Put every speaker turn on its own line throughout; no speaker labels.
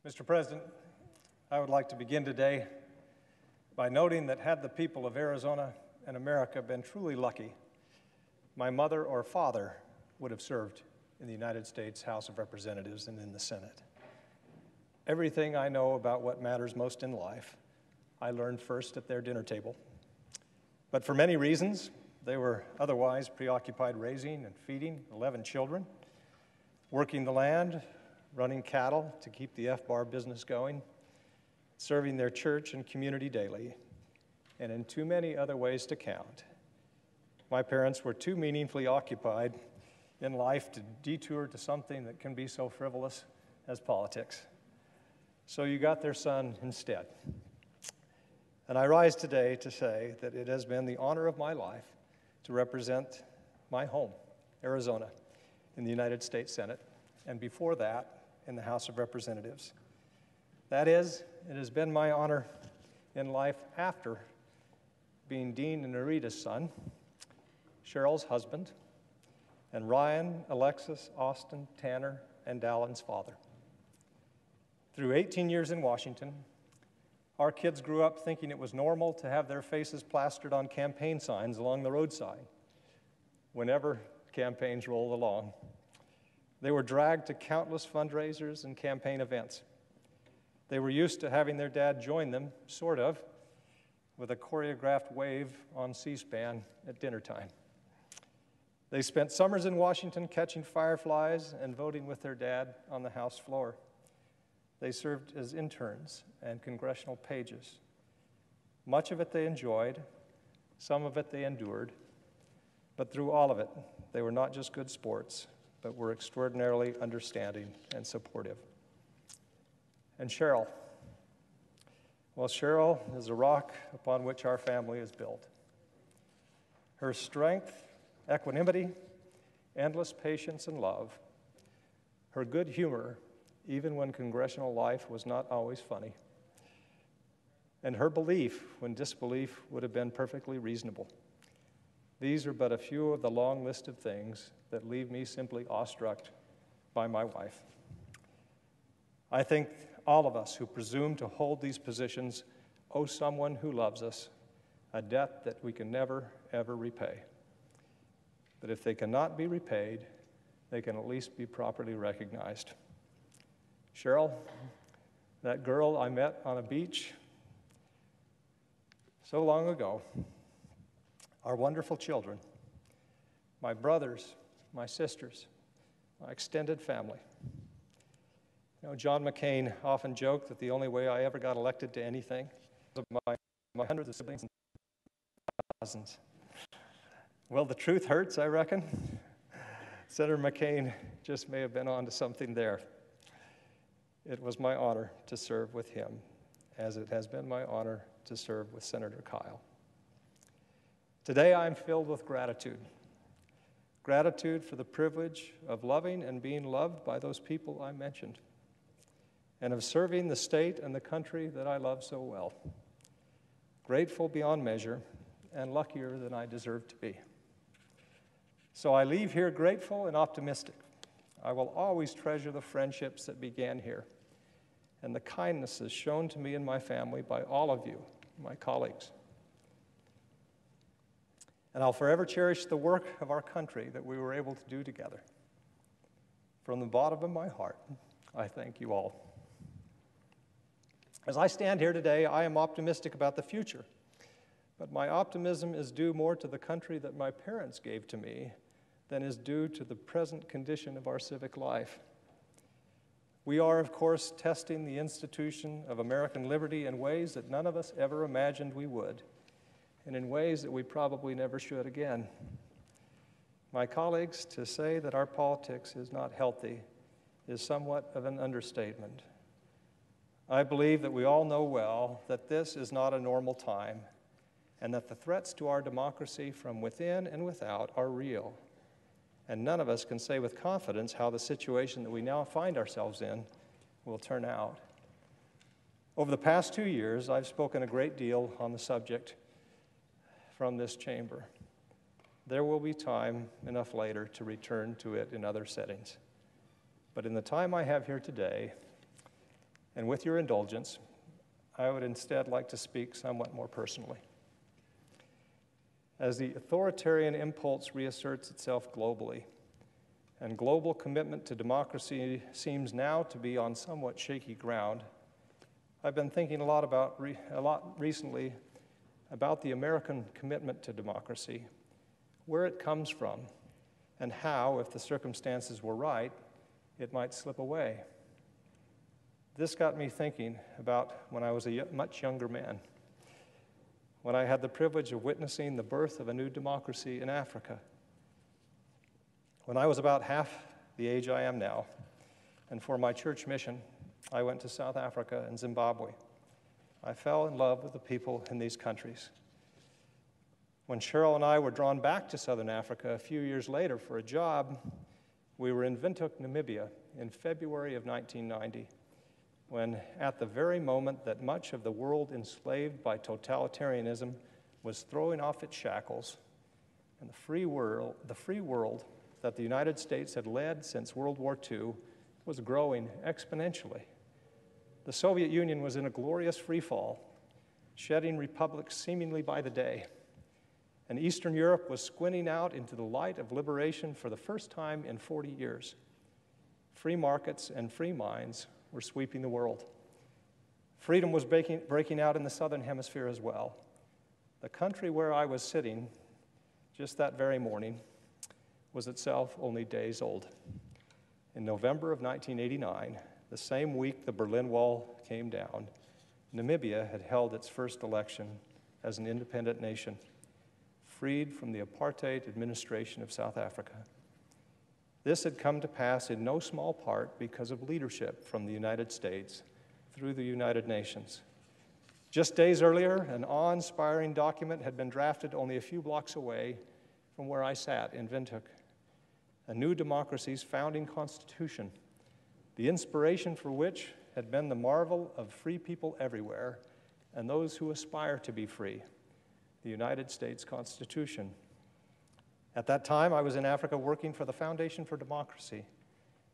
Mr. President, I would like to begin today by noting that had the people of Arizona and America been truly lucky, my mother or father would have served in the United States House of Representatives and in the Senate. Everything I know about what matters most in life, I learned first at their dinner table. But for many reasons, they were otherwise preoccupied raising and feeding 11 children, working the land, running cattle to keep the F-bar business going, serving their church and community daily, and in too many other ways to count. My parents were too meaningfully occupied in life to detour to something that can be so frivolous as politics. So you got their son instead. And I rise today to say that it has been the honor of my life to represent my home, Arizona, in the United States Senate, and before that, in the House of Representatives. That is, it has been my honor in life after being Dean and Narita's son, Cheryl's husband, and Ryan, Alexis, Austin, Tanner, and Dallin's father. Through 18 years in Washington, our kids grew up thinking it was normal to have their faces plastered on campaign signs along the roadside whenever campaigns rolled along. They were dragged to countless fundraisers and campaign events. They were used to having their dad join them, sort of, with a choreographed wave on C-SPAN at dinner time. They spent summers in Washington catching fireflies and voting with their dad on the House floor. They served as interns and congressional pages. Much of it they enjoyed, some of it they endured, but through all of it, they were not just good sports, but were extraordinarily understanding and supportive. And Cheryl, well, Cheryl is a rock upon which our family is built. Her strength, equanimity, endless patience and love, her good humor, even when congressional life was not always funny, and her belief when disbelief would have been perfectly reasonable. These are but a few of the long list of things that leave me simply awestruck by my wife. I think all of us who presume to hold these positions owe someone who loves us a debt that we can never, ever repay. But if they cannot be repaid, they can at least be properly recognized. Cheryl, that girl I met on a beach so long ago, our wonderful children, my brothers, my sisters, my extended family. You know, John McCain often joked that the only way I ever got elected to anything was my hundreds of siblings and cousins. Well, the truth hurts, I reckon. Senator McCain just may have been onto something there. It was my honor to serve with him, as it has been my honor to serve with Senator Kyle. Today, I'm filled with gratitude. Gratitude for the privilege of loving and being loved by those people I mentioned, and of serving the state and the country that I love so well. Grateful beyond measure, and luckier than I deserve to be. So I leave here grateful and optimistic. I will always treasure the friendships that began here, and the kindnesses shown to me and my family by all of you, my colleagues. And I'll forever cherish the work of our country that we were able to do together. From the bottom of my heart, I thank you all. As I stand here today, I am optimistic about the future, but my optimism is due more to the country that my parents gave to me than is due to the present condition of our civic life. We are, of course, testing the institution of American liberty in ways that none of us ever imagined we would, and in ways that we probably never should again. My colleagues, to say that our politics is not healthy is somewhat of an understatement. I believe that we all know well that this is not a normal time, and that the threats to our democracy from within and without are real. And none of us can say with confidence how the situation that we now find ourselves in will turn out. Over the past 2 years, I've spoken a great deal on the subject from this chamber. There will be time enough later to return to it in other settings. But in the time I have here today, And with your indulgence, I would instead like to speak somewhat more personally. As the authoritarian impulse reasserts itself globally, and global commitment to democracy seems now to be on somewhat shaky ground, I've been thinking a lot recently about the American commitment to democracy, where it comes from, and how, if the circumstances were right, it might slip away. This got me thinking about when I was a much younger man, when I had the privilege of witnessing the birth of a new democracy in Africa. When I was about half the age I am now, and for my church mission, I went to South Africa and Zimbabwe. I fell in love with the people in these countries. When Cheryl and I were drawn back to Southern Africa a few years later for a job, we were in Windhoek, Namibia, in February of 1990, when at the very moment that much of the world enslaved by totalitarianism was throwing off its shackles, and the free world that the United States had led since World War II was growing exponentially. The Soviet Union was in a glorious freefall, shedding republics seemingly by the day, and Eastern Europe was squinting out into the light of liberation for the first time in 40 years. Free markets and free minds were sweeping the world. Freedom was breaking out in the Southern Hemisphere as well. The country where I was sitting just that very morning was itself only days old. In November of 1989, the same week the Berlin Wall came down, Namibia had held its first election as an independent nation, freed from the apartheid administration of South Africa. This had come to pass in no small part because of leadership from the United States through the United Nations. Just days earlier, an awe-inspiring document had been drafted only a few blocks away from where I sat in Windhoek. A new democracy's founding constitution, the inspiration for which had been the marvel of free people everywhere and those who aspire to be free, the United States Constitution. At that time, I was in Africa working for the Foundation for Democracy,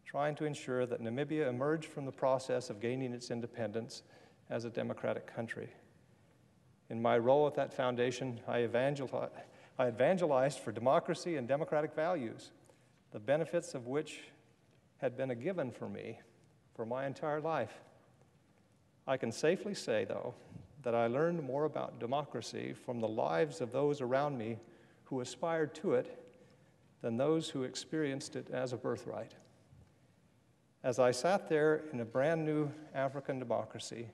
trying to ensure that Namibia emerged from the process of gaining its independence as a democratic country. In my role at that foundation, I evangelized for democracy and democratic values, the benefits of which had been a given for me for my entire life. I can safely say, though, that I learned more about democracy from the lives of those around me who aspired to it than those who experienced it as a birthright. As I sat there in a brand new African democracy,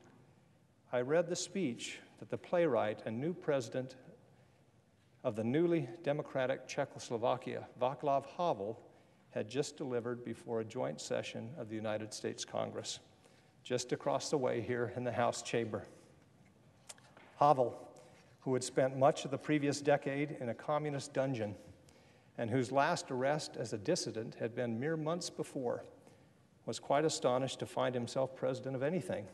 I read the speech that the playwright and new president of the newly democratic Czechoslovakia, Václav Havel, had just delivered before a joint session of the United States Congress, just across the way here in the House chamber. Havel, who had spent much of the previous decade in a communist dungeon and whose last arrest as a dissident had been mere months before, was quite astonished to find himself president of anything,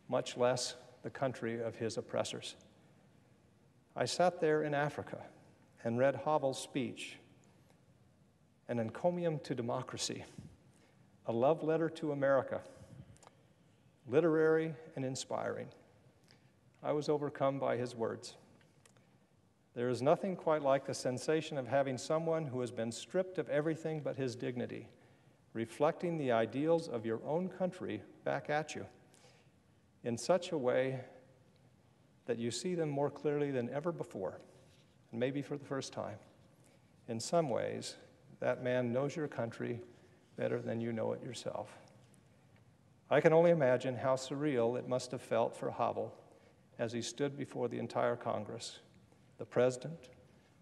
much less the country of his oppressors. I sat there in Africa and read Havel's speech, an encomium to democracy, a love letter to America, literary and inspiring. I was overcome by his words. There is nothing quite like the sensation of having someone who has been stripped of everything but his dignity, reflecting the ideals of your own country back at you in such a way that you see them more clearly than ever before, and maybe for the first time. In some ways, that man knows your country better than you know it yourself. I can only imagine how surreal it must have felt for Havel as he stood before the entire Congress, the president,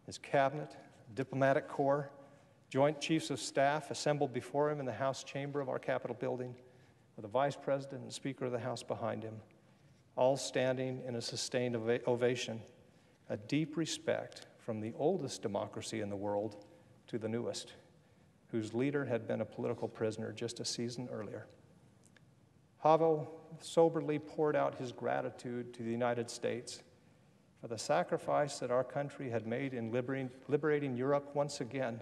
his cabinet, diplomatic corps, joint chiefs of staff assembled before him in the House chamber of our Capitol building, with the vice president and speaker of the House behind him, all standing in a sustained ovation, a deep respect from the oldest democracy in the world to the newest, whose leader had been a political prisoner just a season earlier. Havel soberly poured out his gratitude to the United States for the sacrifice that our country had made in liberating Europe once again,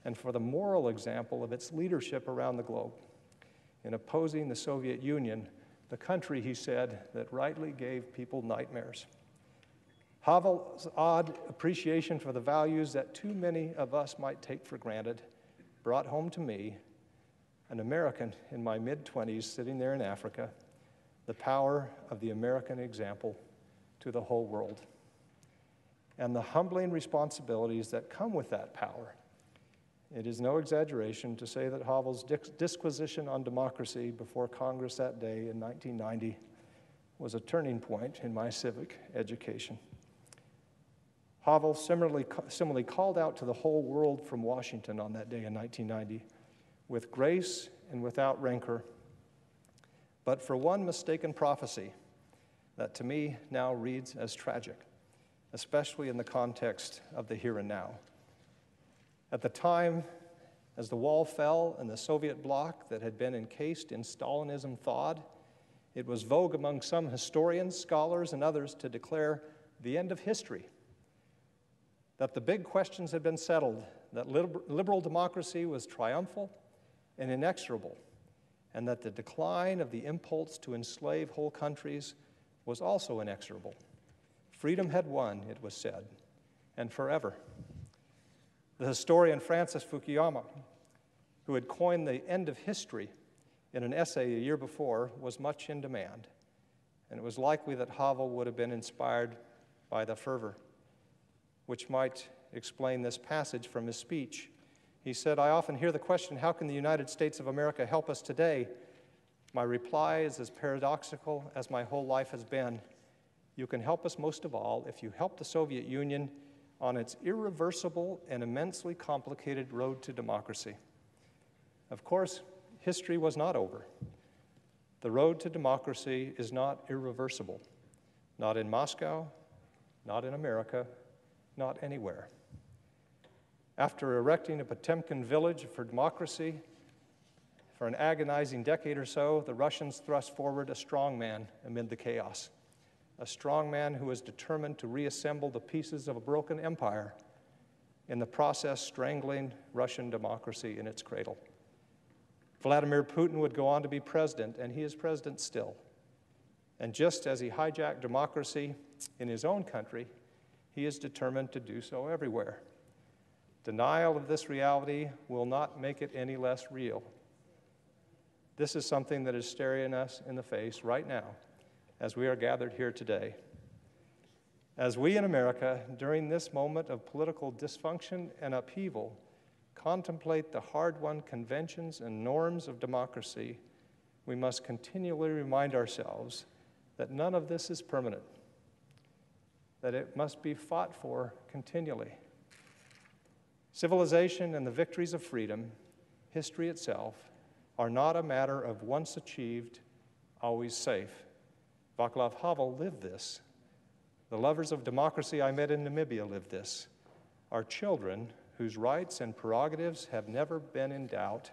and for the moral example of its leadership around the globe in opposing the Soviet Union the country, he said, that rightly gave people nightmares. Havel's odd appreciation for the values that too many of us might take for granted brought home to me, an American in my mid-20s sitting there in Africa, the power of the American example to the whole world, and the humbling responsibilities that come with that power. It is no exaggeration to say that Havel's disquisition on democracy before Congress that day in 1990 was a turning point in my civic education. Havel similarly called out to the whole world from Washington on that day in 1990 with grace and without rancor, but for one mistaken prophecy that to me now reads as tragic, especially in the context of the here and now. At the time, as the wall fell and the Soviet bloc that had been encased in Stalinism thawed, it was vogue among some historians, scholars, and others to declare the end of history, that the big questions had been settled, that liberal democracy was triumphal and inexorable, and that the decline of the impulse to enslave whole countries was also inexorable. Freedom had won, it was said, and forever. The historian Francis Fukuyama, who had coined the end of history in an essay a year before, was much in demand, and it was likely that Havel would have been inspired by the fervor, which might explain this passage from his speech. He said, "I often hear the question, how can the United States of America help us today? My reply is as paradoxical as my whole life has been. You can help us most of all if you help the Soviet Union on its irreversible and immensely complicated road to democracy." Of course, history was not over. The road to democracy is not irreversible, not in Moscow, not in America, not anywhere. After erecting a Potemkin village for democracy for an agonizing decade or so, the Russians thrust forward a strong man amid the chaos, a strong man who was determined to reassemble the pieces of a broken empire, in the process strangling Russian democracy in its cradle. Vladimir Putin would go on to be president, and he is president still. And just as he hijacked democracy in his own country, he is determined to do so everywhere. Denial of this reality will not make it any less real. This is something that is staring us in the face right now as we are gathered here today. As we in America, during this moment of political dysfunction and upheaval, contemplate the hard-won conventions and norms of democracy, we must continually remind ourselves that none of this is permanent, that it must be fought for continually. Civilization and the victories of freedom, history itself, are not a matter of once achieved, always safe. Václav Havel lived this. The lovers of democracy I met in Namibia lived this. Our children, whose rights and prerogatives have never been in doubt,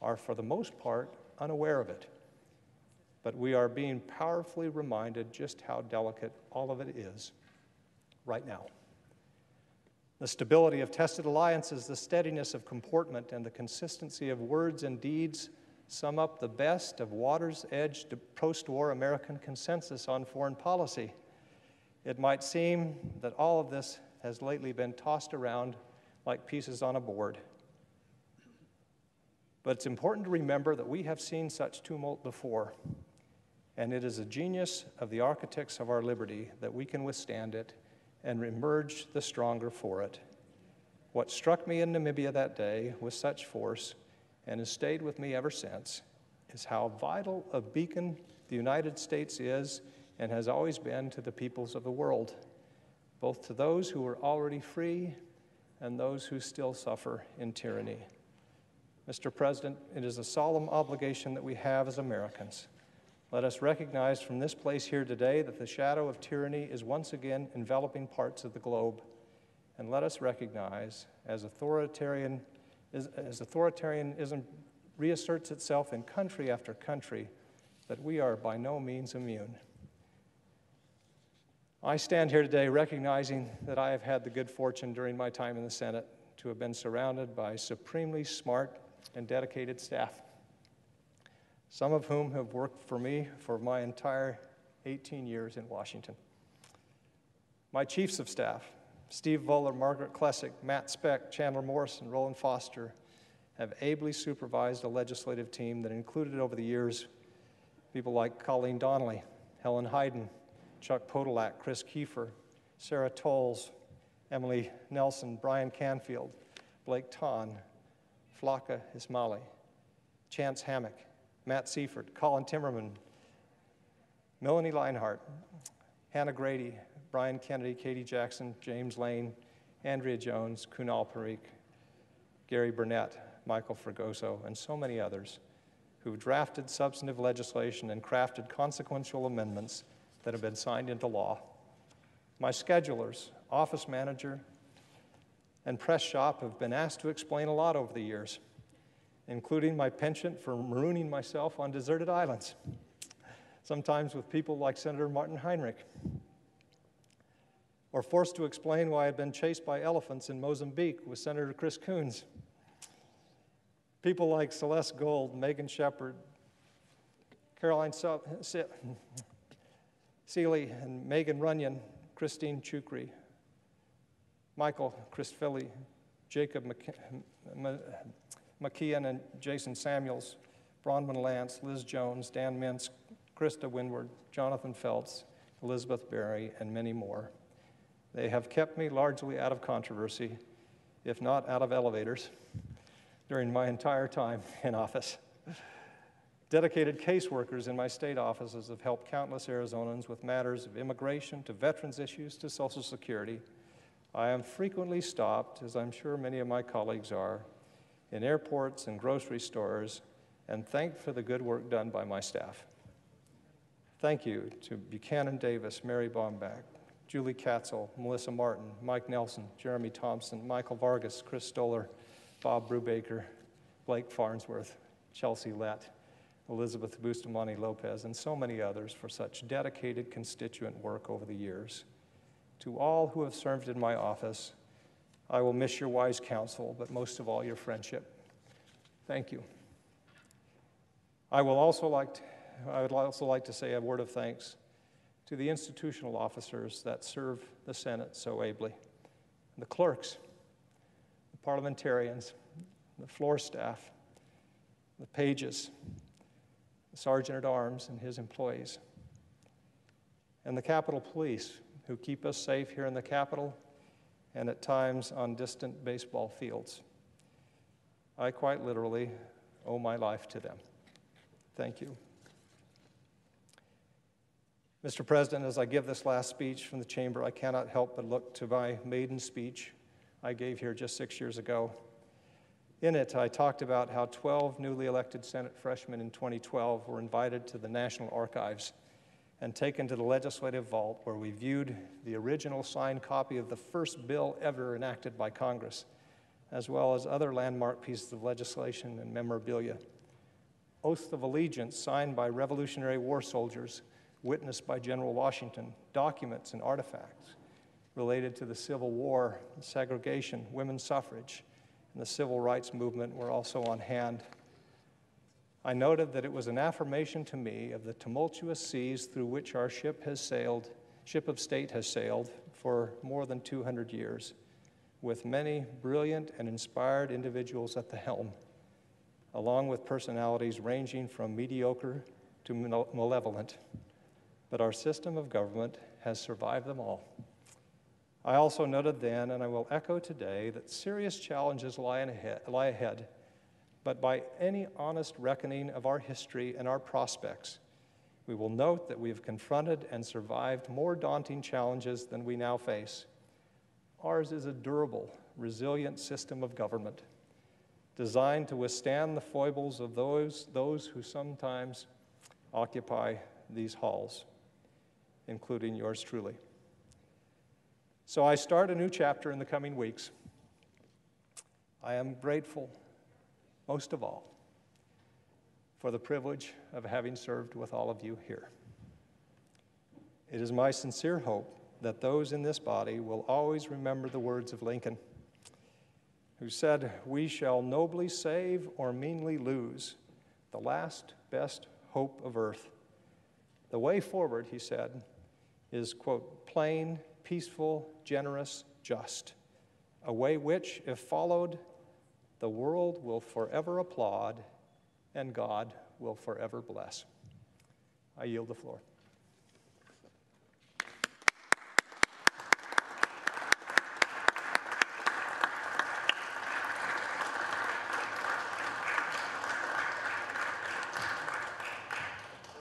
are for the most part unaware of it. But we are being powerfully reminded just how delicate all of it is right now. The stability of tested alliances, the steadiness of comportment, and the consistency of words and deeds sum up the best of water's edge post-war American consensus on foreign policy. It might seem that all of this has lately been tossed around like pieces on a board. But it's important to remember that we have seen such tumult before, and it is a genius of the architects of our liberty that we can withstand it and emerge the stronger for it. What struck me in Namibia that day with such force, and has stayed with me ever since, is how vital a beacon the United States is and has always been to the peoples of the world, both to those who are already free and those who still suffer in tyranny. Mr. President, it is a solemn obligation that we have as Americans. Let us recognize from this place here today that the shadow of tyranny is once again enveloping parts of the globe. And let us recognize, as authoritarianism reasserts itself in country after country, that we are by no means immune. I stand here today recognizing that I have had the good fortune during my time in the Senate to have been surrounded by supremely smart and dedicated staff. some of whom have worked for me for my entire 18 years in Washington. My chiefs of staff, Steve Voller, Margaret Klesick, Matt Speck, Chandler Morrison, Roland Foster, have ably supervised a legislative team that included over the years people like Colleen Donnelly, Helen Hayden, Chuck Podolak, Chris Kiefer, Sarah Tolles, Emily Nelson, Brian Canfield, Blake Tahn, Flaka Ismaili, Chance Hammock, Matt Seifert, Colin Timmerman, Melanie Leinhart, Hannah Grady, Brian Kennedy, Katie Jackson, James Lane, Andrea Jones, Kunal Parikh, Gary Burnett, Michael Fregoso, and so many others who've drafted substantive legislation and crafted consequential amendments that have been signed into law. My schedulers, office manager, and press shop have been asked to explain a lot over the years, including my penchant for marooning myself on deserted islands, sometimes with people like Senator Martin Heinrich, or forced to explain why I'd been chased by elephants in Mozambique with Senator Chris Coons. People like Celeste Gold, Megan Shepard, Caroline Seeley, and Megan Runyon, Christine Chukri, Michael Christfili, Jacob McKeon and Jason Samuels, Bronwyn Lance, Liz Jones, Dan Mintz, Krista Winward, Jonathan Feltz, Elizabeth Berry, and many more. They have kept me largely out of controversy, if not out of elevators, during my entire time in office. Dedicated caseworkers in my state offices have helped countless Arizonans with matters of immigration to veterans issues to Social Security. I am frequently stopped, as I'm sure many of my colleagues are, in airports and grocery stores, and thanked for the good work done by my staff. Thank you to Buchanan Davis, Mary Baumbach, Julie Katzel, Melissa Martin, Mike Nelson, Jeremy Thompson, Michael Vargas, Chris Stoller, Bob Brubaker, Blake Farnsworth, Chelsea Lett, Elizabeth Bustamante Lopez, and so many others for such dedicated constituent work over the years. To all who have served in my office, I will miss your wise counsel, but most of all, your friendship. Thank you. I would also like to say a word of thanks to the institutional officers that serve the Senate so ably, the clerks, the parliamentarians, the floor staff, the pages, the Sergeant at Arms and his employees, and the Capitol Police, who keep us safe here in the Capitol and at times on distant baseball fields. I quite literally owe my life to them. Thank you. Mr. President, as I give this last speech from the chamber, I cannot help but look to my maiden speech I gave here just 6 years ago. In it, I talked about how 12 newly elected Senate freshmen in 2012 were invited to the National Archives and taken to the legislative vault, where we viewed the original signed copy of the first bill ever enacted by Congress, as well as other landmark pieces of legislation and memorabilia. Oaths of allegiance signed by Revolutionary War soldiers, witnessed by General Washington, documents and artifacts related to the Civil War, segregation, women's suffrage, and the civil rights movement were also on hand. I noted that it was an affirmation to me of the tumultuous seas through which our ship of state has sailed for more than 200 years, with many brilliant and inspired individuals at the helm, along with personalities ranging from mediocre to malevolent. But our system of government has survived them all. I also noted then, and I will echo today, that serious challenges lie ahead, but by any honest reckoning of our history and our prospects, we will note that we have confronted and survived more daunting challenges than we now face. Ours is a durable, resilient system of government, designed to withstand the foibles of those who sometimes occupy these halls, including yours truly. So I start a new chapter in the coming weeks. I am grateful, most of all, for the privilege of having served with all of you here. It is my sincere hope that those in this body will always remember the words of Lincoln, who said, "We shall nobly save or meanly lose the last best hope of earth. The way forward, he said, is, quote, plain, peaceful, generous, just, a way which, if followed, the world will forever applaud and God will forever bless. I yield the floor.